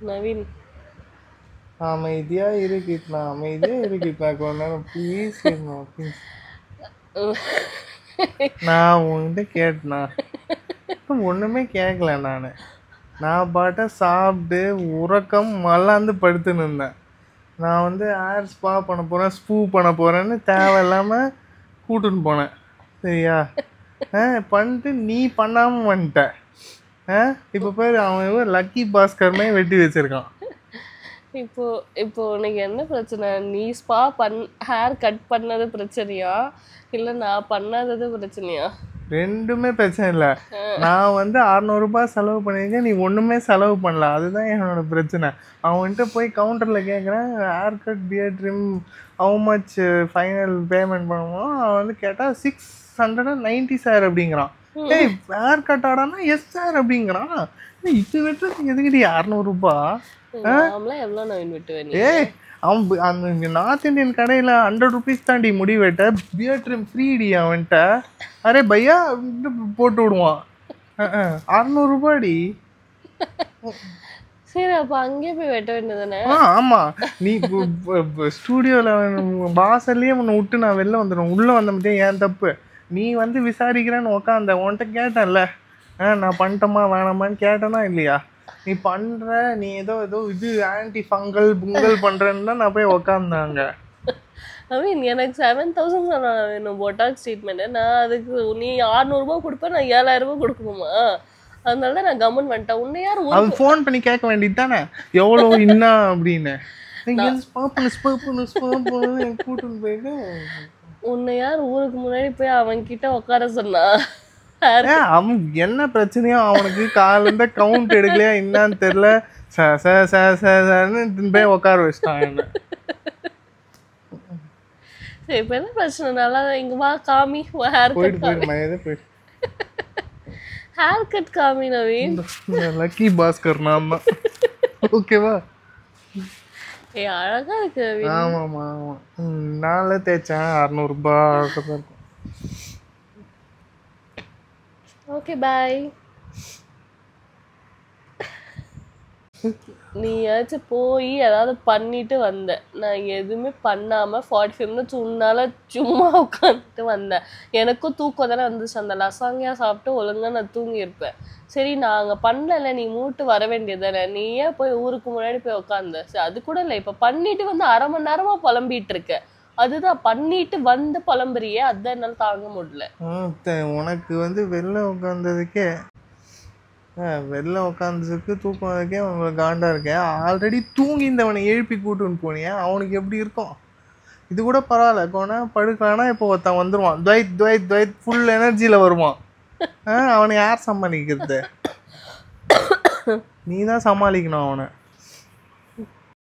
நவீன் அமைதியா இருக்கிட்டா அமைதியா இருக்கிட்டா கொஞ்ச நேரம் ப்ளீஸ் ப்ளீஸ். நான் உன்கிட்ட கேட்டேனா? ஒண்ணுமே கேட்கல நானு. நான் பாட்ட சாப்பிட்டு உறக்கம் மல்லாந்து படுத்துன்னு இருந்தேன். நான் வந்து ஹேர் ஸ்பா பண்ண போறேன், ஸ்பூ பண்ண போறேன்னு தேவையில்லாம கூட்டுன்னு போனேன். சரியா? பண்ணிட்டு நீ பண்ணாம வந்துட்ட. இப்போ பேர் அவன் லக்கி பாஸ்கர்மே வெட்டி வச்சிருக்கான். இப்போ இப்போ உனக்கு என்ன பிரச்சனை? நீ ஸ்பா ஹேர் கட் பண்ணது பிரச்சனையா இல்ல நான் பண்ணாதது பிரச்சனையா? ரெண்டுமே பிரச்சனை இல்லை. நான் வந்து 600 ரூபாய் செலவு பண்ணியிருக்கேன், நீ ஒன்றுமே செலவு பண்ணல. அதுதான் என்னோட பிரச்சனை. அவன்கிட்ட போய் கவுண்டரில் கேட்குறேன், hair cut beard trim how much final payment பண்ணுவோம். அவன் வந்து கேட்டால் 690 சார் அப்படிங்கிறான். ஏய் ஹேர் கட் ஆடானா எஸ் சார் அப்படிங்கிறான். இது வெட்டுறதுக்கு எதுக்கிட்டு 600 ரூபாய்? எவ்வளோ நான் வெட்டுவேன்? ஏய் அவன் அந்த நார்த் இந்தியன் கடையில் 100 rupees தாண்டி முடி வெட்ட, பியர் ட்ரிம் ஃப்ரீடி அவன்கிட்ட. அரே பையா போட்டு விடுவான். 600 ரூபாடி. சரி அப்போ அங்கேயே போய் வெட்ட வேண்டியதானே? ஆமாம், நீ ஸ்டூடியோவில் வாசல்லையே உன்னை விட்டு நான் வெளில வந்துடுவேன். உள்ளே வந்த மட்டும் ஏன் தப்பு. நீ வந்து விசாரிக்கிறேன்னு உக்காந்த, உன்கிட்ட கேட்டேன்ல நான் பண்ணிட்டோமா வேணாமான்னு கேட்டேனா இல்லையா? நீ பண்ற, நீ ஏதோ இது ஆன்டி ஃபங்கல் புங்கல் பண்றேன்னு தான் நான் போய் உக்காந்தாங்க. ஐ மீன் எனக்கு 7000 வேணும் பொட்டாக்ஸ் ட்ரீட்மெண்ட். நான் அதுக்கு நீ 600 ரூபாய் கொடுப்பேன், நான் 7000 ரூபாய் கொடுக்கணுமா? அதனால தான் நான் கமெண்ட் பண்ணிட்டேன். உன்னை யார் அது ஃபோன் பண்ணி கேட்க வேண்டியது தானே எவ்வளோ என்ன அப்படின்னு. கூட்டுன்னு போயிட்டு உன்னை யார் ஊருக்கு முன்னாடி போய் அவன் கிட்ட உட்கார சொன்னா? அவன் என்ன பிரச்சனையோ அவனுக்கு காலிருந்த கவுண்ட் எடுக்கலையா என்னன்னு தெரியல, போய் உட்கார வச்சிட்டான் என்ன. சரி இப்போ என்ன பிரச்சனை? நல்லா இங்க வா காமி ஹேர் கட். போயிட்டு ஹேர் கட் காமி நவீன். லக்கி பாஸ்கர் நான் தான். ஓகேவா? ஏய் அழகா இருக்கு நவீன். ஆமாம்மா ஆமாம். நான்ல தேய்ச்சேன் 600 ரூபாய் இருக்கும். Okay bye. நீ ஏதாச்சும் போய் ஏதாவது பண்ணிட்டு வந்த, நான் எதுவுமே பண்ணாம 45 minutes உன்னால சும்மா உட்காந்துட்டு வந்தேன். எனக்கும் தூக்கம் தானே வந்துச்சு. அந்த லசாங்கியா சாப்பிட்டு ஒழுங்கா நான் தூங்கி இருப்பேன். சரி நாங்க பண்ணல, நீ மூட்டு வர வேண்டியது தானே, நீ ஏன் போய் ஊருக்கு முன்னாடி போய் உட்காந்த? சரி அது கூட இல்லை, இப்ப பண்ணிட்டு வந்து 1/2 மணி நேரமா புலம்பிட்டு இருக்க. அதுதான் பண்ணிட்டு வந்து புலம்புறியே, அதான் என்னால தாங்க முடியல. உனக்கு வந்து வெளில உட்காந்ததுக்கே தூக்கம் இருக்கே உங்களுக்கு காண்டா இருக்கேன். ஆல்ரெடி தூங்கி இந்தவனை எழுப்பி கூட்டுன்னு போனியா, அவனுக்கு எப்படி இருக்கும்? இது கூட பரவாயில்ல, கோனா படுக்கலான்னா இப்போ ஒருத்தன் வந்துடுவான், துவைத் ஃபுல் எனர்ஜியில் வருவான். அவனை யார் சமாளிக்கிறது? நீ தான் சமாளிக்கணும் அவனை.